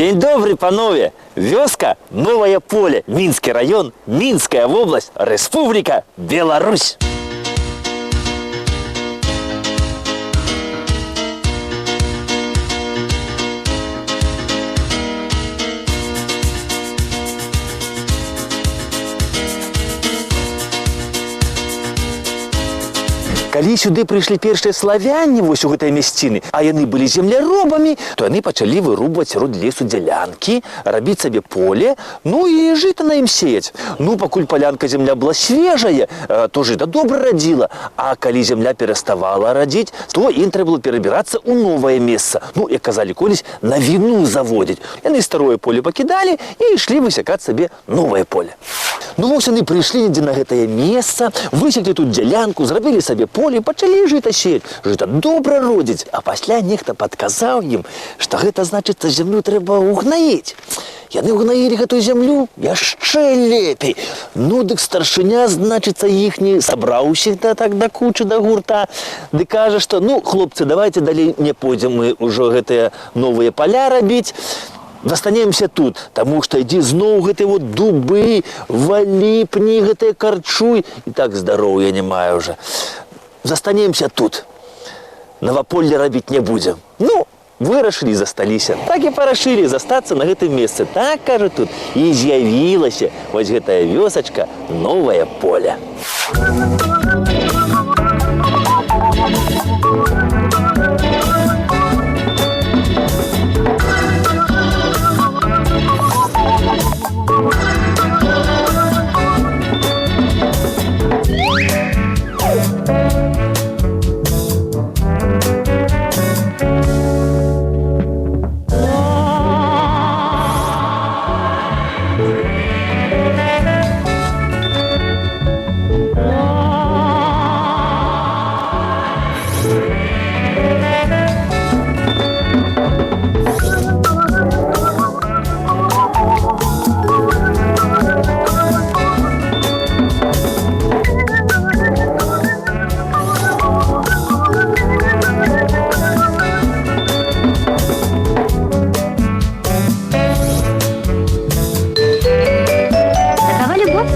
День добрый, панове! Вёска, Новое поле, Минский район, Минская область, Республика Беларусь. Калі сюды прыйшлі першыя славяне вось у гэтай мясціны, а яны былі земляробамі, то яны пачалі вырубваць сярод лесу дзялянкі, рабіць сабе поле, ну і жыта на ім сеяць. Ну, пакуль палянка земля была свежая, то жыта добра радзіла, а калі земля пераставала радзіць, то ім трэба было перабірацца ў новае месца. Ну, як казалі колісь, на віну заводзіць. Яны старое поле пакідалі і ішлі высякаць сабе новае поле. Ну, вось яны прыйшлі недзе на гэтае месца, высеклі тут дзялянку, зрабілі сабе поле, пачалі жыта сеяць. Жыта добра родзіць, а пасля нехта падказаў ім, што гэта значыцца зямлю трэба угнаіць. Яны угнаілі гэтую зямлю яшчэ лепей. Ну, дык старшыня, значыцца, іхні сабраў усіх да кучы, да гурта, ды кажа, што, ну, хлопцы, давайте далей не пойдзем мы ўжо гэтыя новыя паля рабіць. Застанемся тут, таму што ідзі зноў гэтыя вот дубы, валі, пні, гэтыя карчуй, і так здароўя не маю ўжо. Застанемся тут, наваполле рабіць не будзем. Ну, вырашылі, засталіся. Так і парашылі застацца на гэтым месцы. Так, кажа, тут і з'явілася вось гэтая вёсачка, Новае поле.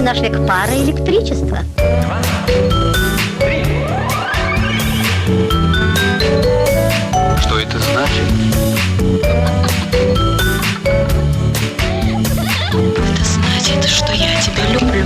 Наш век пара и электричество. 2, 3. Что это значит? Это значит, что я тебя люблю.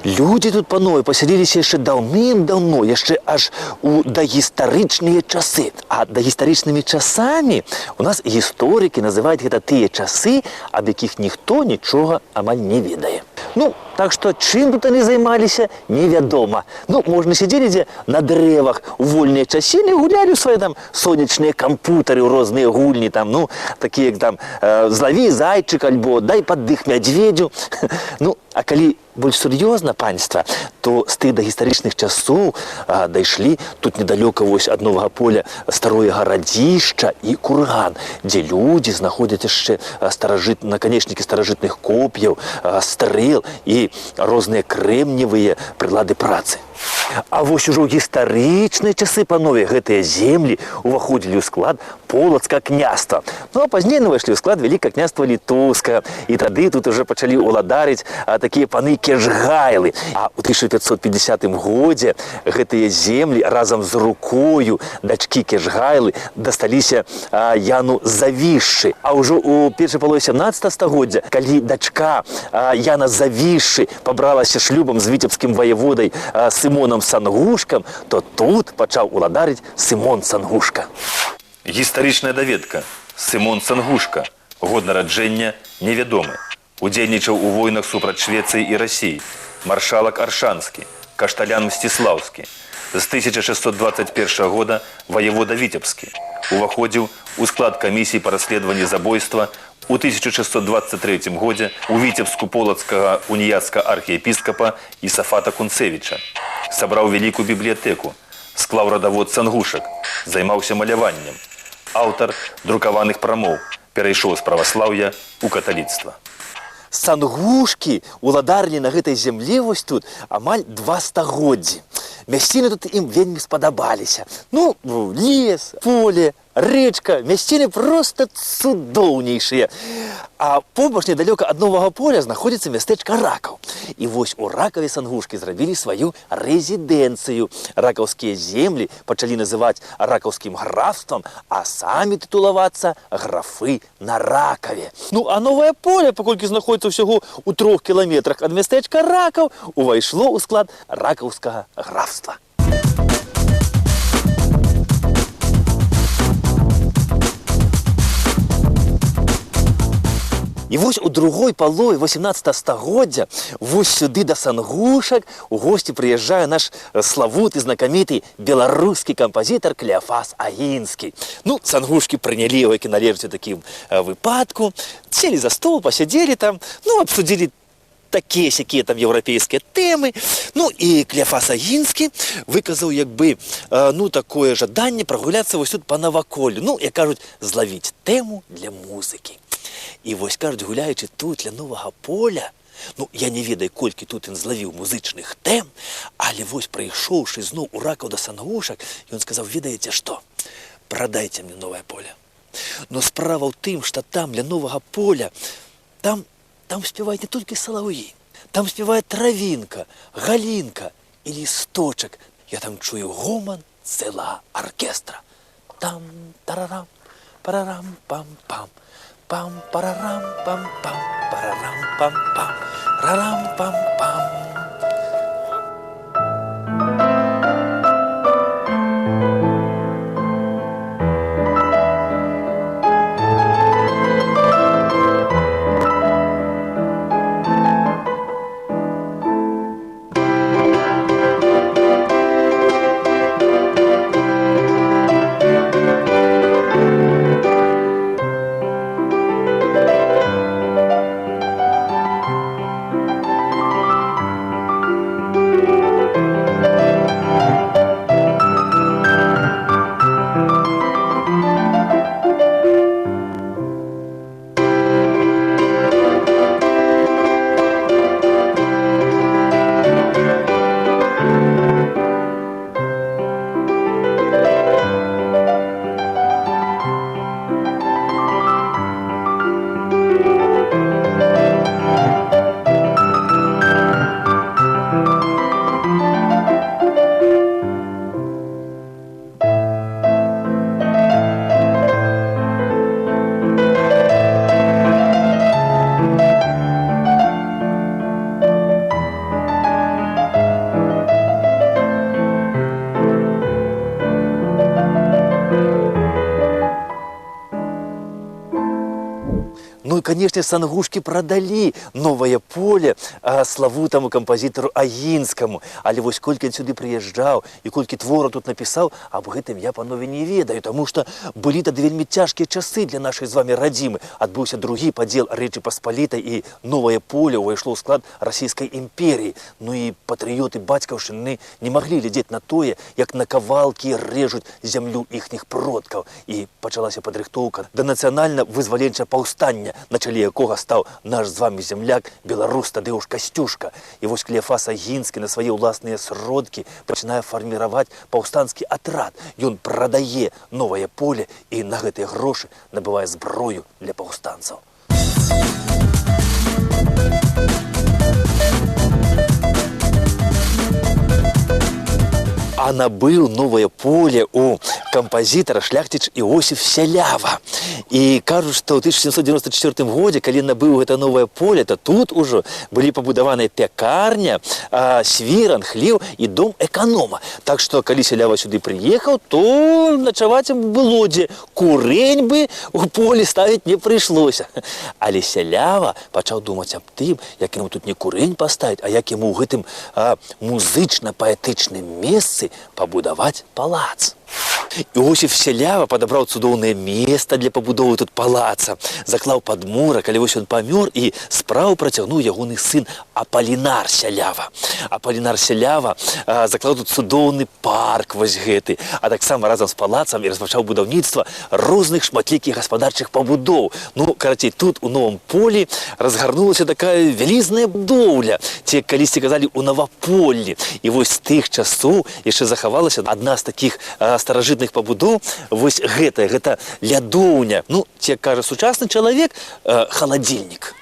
Людзі тут, панове, пасяліліся яшчэ даўным-даўно, яшчэ аж у дагістарычныя часы. А дагістарычнымі часамі у нас гісторыкі называюць гэта тыя часы, аб якіх ніхто нічога амаль не ведае. Ну, так што чым тут яны займаліся, невядома. Ну, можна сядзелі дзе на дрэвах у вольныя часіны, гулялі ў свае там сонечныя кампутары, ў розныя гульні, там, ну, такія як там «Злаві зайчык» альбо «Дай паддых мядзведзю». Ну, а калі больш сур'ёзна, панства, то з тых дагістарычных часоў дайшлі тут недалёка вось ад Новага поля старое гарадзішча і курган, дзе людзі знаходзяць яшчэ наканечнікі старажытных коп'яў, стрэл і розныя кремневыя прылады працы. А вось ужо ў гістарычныя часы, панове, гэтыя землі ўваходзілі ў склад Полацкага княства. Ну а пазней ўвайшлі ў склад Вялікага княства Літоўскага. І тады тут уже пачалі ўладарыць такія паны Кежгайлы. А ў 1550 годзе гэтыя землі разам з рукою дачкі Кежгайлы дасталіся Яну Завішшы. А ўжо ў першай палове 17 стагоддзя, калі дачка Яна Завішшы пабралася шлюбам з віцебскім ваяводай Сымонам Сангушкам, то тут пачаў уладарыць Сымон Сангушка. Гістарычная даведка. Сымон Сангушка. Год нараджэння невядомы. Удзельнічаў у войнах супраць Швецыі і Расіі. Маршалак Аршанскі, кашталян Мсціслаўскі. З 1621 года ваявода Віцебскі. Уваходзіў у склад камісіі па расследаванні забойства. У 1623 годзе у Віцебску полацкага уніяцкага архіепіскапа Ісафата Кунцевіча. Сабраў вялікую бібліятэку. Склаў радавод Сангушак. Займаўся маляваннем. Аўтар друкаваных прамоў. Перайшоў з праваслаўя ў каталіцтва. Сангушкі уладарылі на гэтай зямлі вось тут амаль 2 стагоддзі. Мясціны тут ім вельмі спадабаліся. Ну, лес, поле, рэчка, мясціны проста цудоўнейшыя. А побач недалёка ад новага поля знаходзіцца мястэчка Ракаў. І вось у Ракаве сангушкі зрабілі сваю рэзідэнцыю. Ракаўскія землі пачалі называць ракаўскім графствам, а самі тытулавацца графы на Ракаве. Ну, а новае поле, паколькі знаходзіцца ўсяго ў 3 кіламетрах ад мястэчка Ракаў, увайшло ў склад ракаўскага графства. І вось у другой палове 18 стагоддзя вось сюды да Сангушак у госці прыязджае наш славуты, знакаміты беларускі кампазітар Клеафас Агінскі. Ну, сангушкі прынялі яго, які належыць у такім выпадку, сели за стол, пасядзелі там, ну, абсудзілі такія-сякія там еўрапейскія тэмы. Ну, і Клеафас Агінскі выказаў, як бы, ну, такое жаданне прагуляцца вось тут па наваколлю. Ну, як кажуць, злавіць тэму для музыкі. І вось, кажуць, гуляючы тут ля новага поля, ну, я не ведаю, колькі тут ён злавіў музычных тэм, але вось, прыйшоўшы зноў у Ракаў да Сангушак, ён сказаў, ведаеце што, прадайце мне новае поле. Но справа ў тым, што там, ля новага поля, там спяваюць не толькі салаўі, там спявае травінка, галінка і лісточак. Я там чую гоман цэлага аркестра. Там, тарарам, парарам, пам-пам. Пам-парарам-пам-пам, парарам-пам-пам, рарам-пам-пам. Ну і, канешне, сангушкі прадалі новае поле славутаму кампазітару Агінскаму. Але вось колькі ён сюды прыязджаў і колькі твораў тут напісаў, аб гэтым я, панове, не ведаю, таму што былі тады вельмі цяжкія часы для нашай з вамі радзімы. Адбыўся другі падзел Рэчы Паспалітай і новае поле ўвайшло ў склад расійскай імперіі. Ну і патрыёты бацькаўшчыны не маглі глядзець на тое, як на кавалкі рэжуць зямлю іхніх продкаў. І пачалася падрыхтоўка да нацыянальна-вызваленчага паўстання паўстання, на чале якога стаў наш з вами земляк беларус Тадеуш Касцюшка. І вось Клеафас Агінскі на свае ўласныя сродкі пачынае фарміраваць паўстанскі атрад. Ён прадае новае поле і на гэтыя грошы набывае зброю для паўстанцаў. А набыў новае поле у кампазітара шляхціч Іосіф Сялява. І кажуць, што ў 1794 годзе, калі набыў гэта новае поле, то тут ужо былі пабудаваныя пякарня, свіран, хлеў і дом эканома. Так што, калі Сялява сюды прыехаў, то начаваць ім было дзе. Курень бы у поле ставіць не прыйшлося. Але Сялява пачаў думаць аб тым, як яму тут не курень паставіць, а як яму ў гэтым музычна-паэтычным месцы пабудаваць палац. Іосіф Сялява падабраў цудоўнае месца для пабудовы тут палаца, заклаў падмурак, але вось ён памёр, і справу працягнуў ягоны сын Апалінар Сялява. Апалінар Сялява заклаў тут цудоўны парк вось гэты, а таксама разам з палацам і распачаў будаўніцтва розных шматлікіх гаспадарчых пабудоў. Ну, карацей, тут у новым полі разгарнулася такая вялізная будоўля, ці калісьці казалі у Наваполлі. І вось з тых часоў яшчэ захавалася адна з такіх старажытных пабудоў, вось гэта лядоўня, ну, ці, як кажа сучасны чалавек, халадзільнік.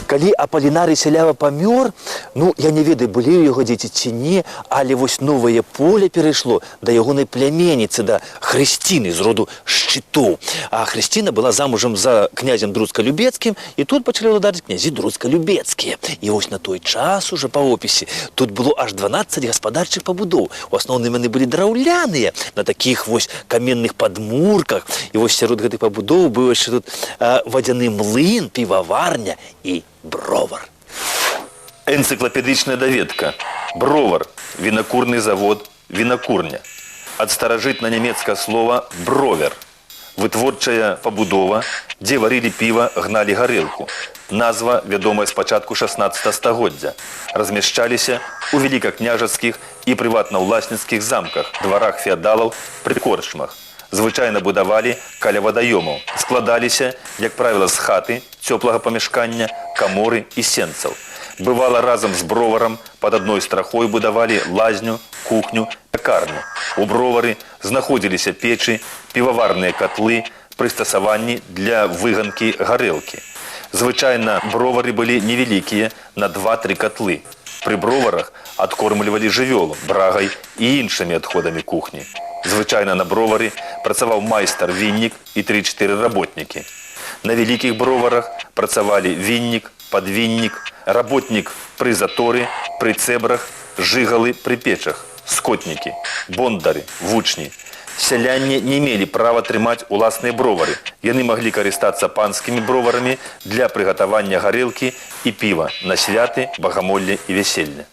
Калі Апалінар Сялява памёр, ну, я не ведаю, былі ў яго дзеці ці не, але вось новае поле перайшло да ягонай пляменніцы, да Хрысціны з роду Шчытоў. А Хрысціна была замужам за князем Друцка-Любецкім, і тут пачалі ўладаць князі Друцка-Любецкія. І вось на той час уже па опісе тут было аж 12 гаспадарчых пабудоў. У асноўным яны былі драўляныя, на такіх вось каменных падмурках. І вось сярод гэтых пабудоў быў яшчэ тут вадзяны млын, піваварня і бровар. Энцыклапедычная даведка. Бровар. Вінакурны завод, вінакурня. Ад старажытна-нямецкага слова бровер. Вытворчая пабудова, дзе варылі піва, гналі гарэлку. Назва вядомая з пачатку 16 стагоддзя. Размяшчаліся у вялікакняжацкіх і прыватна-ўласніцкіх замках, дварах феадалаў, пры корчмах. Звычайна будавалі каля вадаёмаў. Складаліся, як правіла, з хаты, цёплага памяшкання, каморы і сенцаў. Бывало, разом з броварам под одной страхой будавалі лазню, кухню, пекарню. У бровары знаходзіліся печы, піваварныя котлы, прыстасаванні для выганкі гарэлкі. Звычайна бровары былі невялікія, на 2-3 котлы. Пры броварах адкормлівалі жывёлу, брагай і іншымі адходамі кухні. Звычайна на бровары працаваў майстар-віннік і 3-4 работнікі. На вялікіх броварах працавалі віннік, падвіннік, работнік пры заторы, пры цэбрах, жыгалы пры печах, скотнікі, бондары, вучні. Сяляне не мелі права трымаць уласныя бровары. Яны маглі карыстацца панскімі броварамі для прыгатавання гарэлкі і піва на святы, багамолле і вяселле.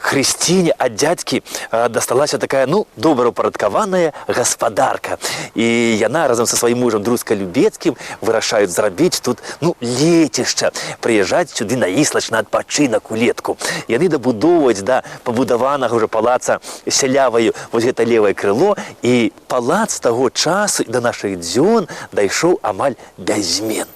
Хрысціне ад дзядзькі дасталася такая, добраўпарадкаваная гаспадарка. І яна разам са сваім мужам Друска-Любецкім вырашаюць зрабіць тут, лецішча, прыязджаць сюды на іслач на адпачынак улетку. Яны дабудоўваюць да пабудаванага ўжо палаца сяляваю вось гэта левае крыло, і палац таго часу і да нашых дзён дайшоў амаль без змен.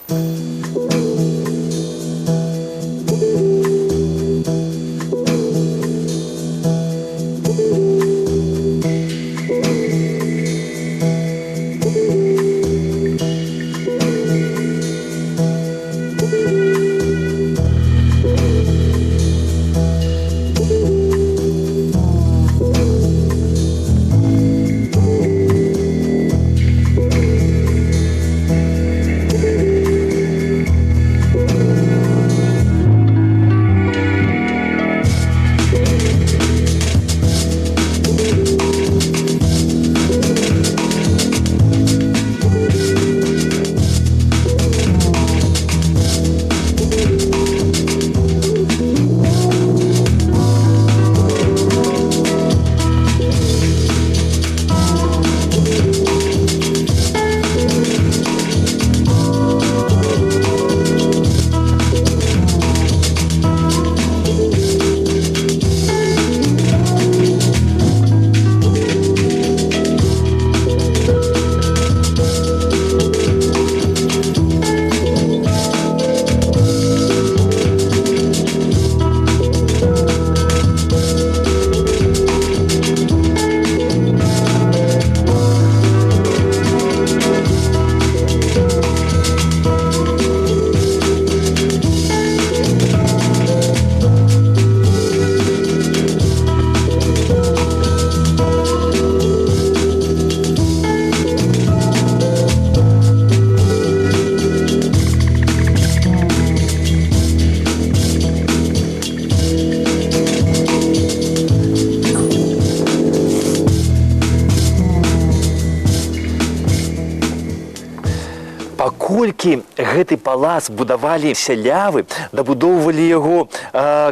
Паколькі гэты палац будавалі сялявы, дабудоўвалі яго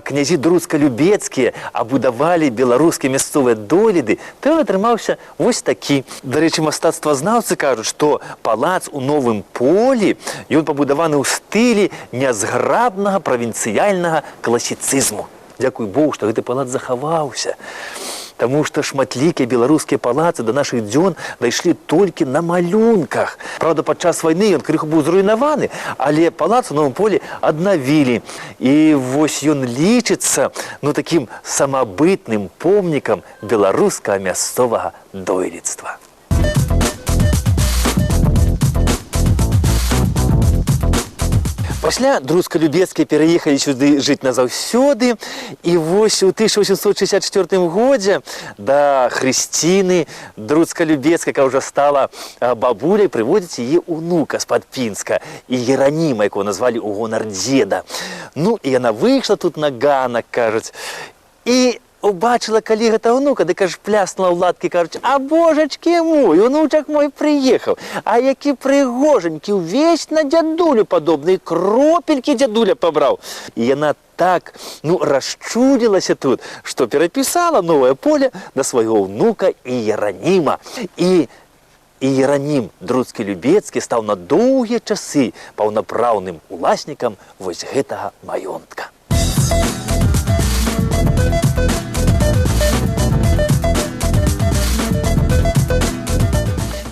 князі Друска-Любецкія, а будавалі беларускія мясцовыя дойліды, то ён атрымаўся вось такі. Дарэчы, мастацтвазнаўцы кажуць, што палац у Новым Полі, ён пабудаваны ў стылі нязграбнага правінцыяльнага класіцызму. Дзякуй Богу, што гэты палац захаваўся. Таму што шматлікія беларускія палацы да нашых дзён дайшлі толькі на малюнках. Праўда, падчас вайны ён крыху быў зруйнаваны, але палац у Новым Полі аднавілі. І вось ён лічыцца такім самабытным помнікам беларускага мясцовага дойлідства. Пасля Друска-Любецкія пераехалі сюды жыць назаўсёды, і вось у 1864 годзе да Хрысціны Друска-Любецкай, якая ўжо стала бабуляй, прыводзіць яе ўнука з-пад Пінска, і Гераніма, якого назвалі ў гонар дзеда. І яна выйшла тут на ганак, кажуць, і убачила, калі гэта ўнука, дык аж пляснула ў ладкі, кажуць, а божачкі мой, унучак мой прыехаў, а які прыгожанькі, увесь на дзядулю падобны, кропелькі дзядуля пабраў. І яна так, расчудзілася тут, што перапісала Новае Поле да свайго ўнука Іераніма. І Іеранім Друцкі-Любецкі стаў на доўгія часы паўнапраўным уласнікам вось гэтага маёнтка.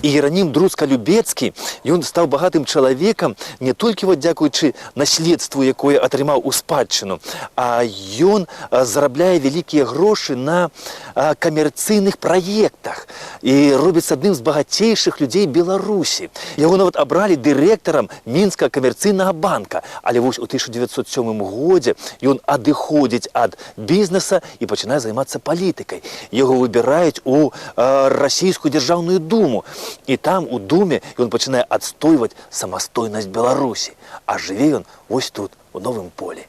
І Іранім Друцка-Любецкі, ён стаў багатым чалавекам не толькі вот дзякуючы наследству, якое атрымаў у спадчыну, а ён зарабляе вялікія грошы на камерцыйных праектах і робіцца адным з багацейшых людзей Беларусі. Яго нават абралі дырэктарам Мінскага камерцыйнага банка. Але вось у 1907 годзе ён адыходзіць ад бізнеса і пачынае займацца палітыкай. Яго выбіраюць у расійскую дзяржаўную думу. І там, у думе, ён пачынае адстойваць самастойнасць Беларусі. А жыве ён вось тут, у Новым Полі.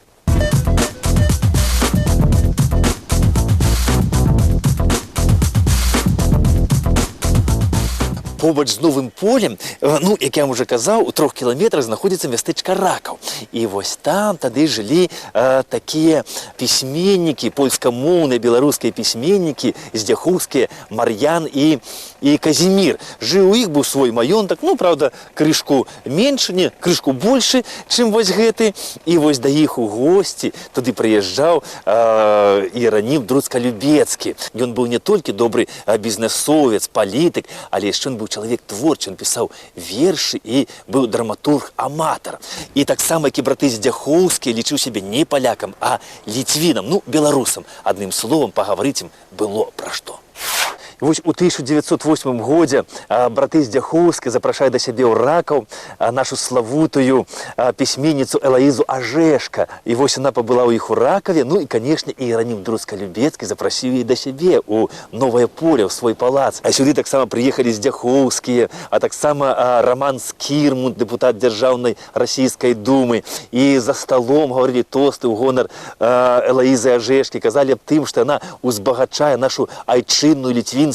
Побач з Новым Полем, ну, як я вам уже казаў, у 3 кіламетрах знаходзіцца мястэчка Ракаў. І вось там тады жылі такія пісьменнікі, польскамоўныя беларускія пісьменнікі, здзяхоўскія, Мар'ян і Казімір. Жыў у іх, быў свой маёнтак, ну, правда, крышку менш, не, крышку большы, чым вось гэты. І вось да іх у госці туды прыязджаў Іранім Друцка-Любецкі. Ён быў не толькі добры бізнесовец, палітык, але яшчэ ён быў чалавек творчы, ён пісаў вершы і быў драматург-аматар. І таксама, як і браты Здзяхоўскія, лічыў сябе не палякам, а ліцвінам, ну, беларусам. Адным словам, пагаварыць ім было пра што. І вось у 1908 годзе браты Здзяхоўскія запрашаюць да сябе ў Ракаў нашу славутую пісьменніцу Элаізу Ажэшка. І вось яна пабыла ў іх у Ракаве. Ну і, канешне, Іранім Друцка-Любецкі запрасіў яе да сябе ў Новае Поле, ў свой палац. А сюды таксама прыехалі Здзяхоўскія, а таксама Раман Скірмунд, дэпутат дзяржаўнай расійскай думы. І за сталом гаварылі тосты ў гонар Элаізы Ажэшкі, казалі аб тым, што яна узбагачае нашу айчынную літвінскую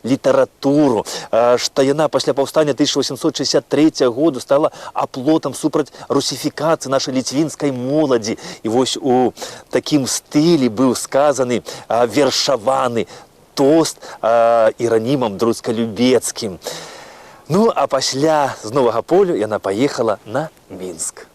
літаратуру, што яна пасля паўстання 1863 году стала аплотам супраць русіфікацыі нашай літвінскай моладзі. І вось у такім стылі быў сказаны вершаваны тост Іранімам Друцка-Любецкім. Ну, а пасля з Новага Полю яна паехала на Мінск.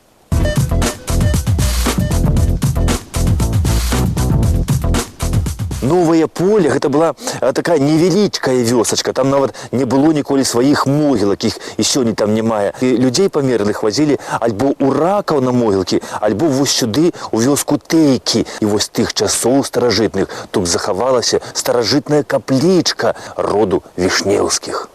Новае Поле гэта была такая невялічкая вёсачка, там нават не было ніколі сваіх могілак, іх і сёння там няма. І людзей памерлых вазілі альбо ў Ракаў на могілкі, альбо вось сюды у вёску Тэйкі. І вось тых часоў старажытных тут захавалася старажытная каплічка роду Вішнеўскіх.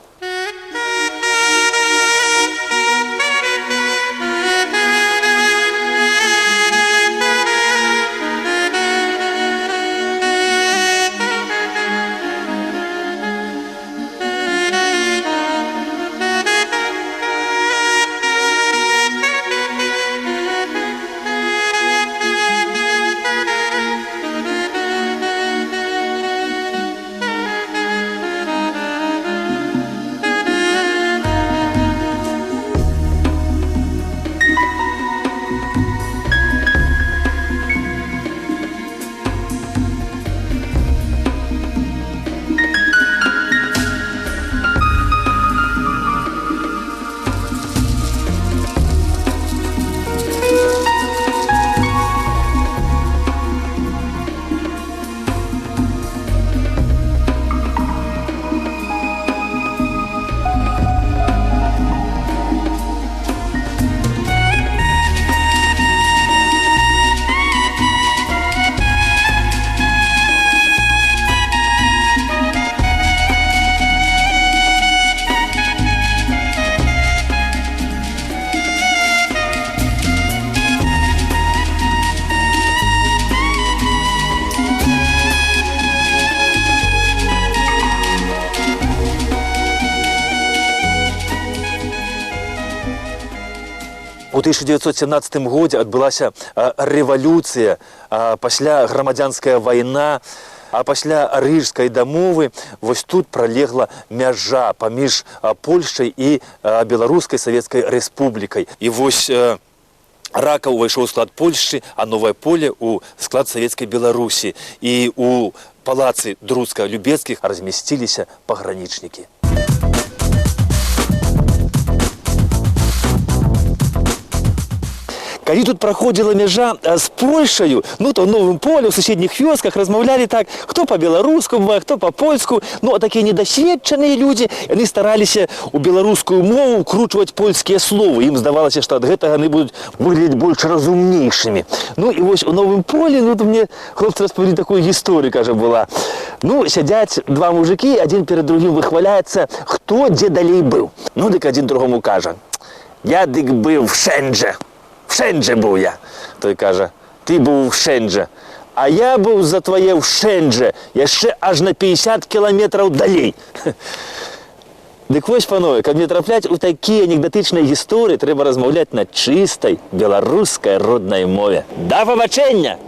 У 1917 годзе адбылася рэвалюцыя, пасля грамадзянская вайна, а пасля Рыжскай дамовы вось тут пролегла мяжа паміж Польшчай і Беларускай Савецкай Рэспублікай. І вось Ракаў увайшоў у склад Польшчы, а Новае Поле у склад Савецкай Беларусі. І у палацы Друцка-Любецкіх размясціліся пагранічнікі. Калі тут праходзіла мяжа з Польшаю, ну то ў новым полі, ў суседніх вёсках размаўлялі так, хто па-беларуску бывае, хто па-польску. Ну, а такія недасведчаныя людзі, яны стараліся ў беларускую мову ўкручваць польскія словы. Ім здавалася, што ад гэтага яны будуць выглядаць больш разумнейшымі. Ну, і вось у новым полі, ну, то мне хлопцы распавялі такую гісторыю, кажа, была. Ну, сядзяць два мужыкі, адзін перад другім выхваляецца, хто дзе далей быў. Ну, дык адзін другому кажа: «Я дык быў wszędzie. Wszędzie быў я». Той кажа: «Ты быў wszędzie. А я быў за твае wszędzie, яшчэ аж на 50 кіламетраў далей». Дык вось, панове, каб не трапляць у такія анекдатычныя гісторыі, трэба размаўляць на чыстай беларускай роднай мове. Да пабачэння!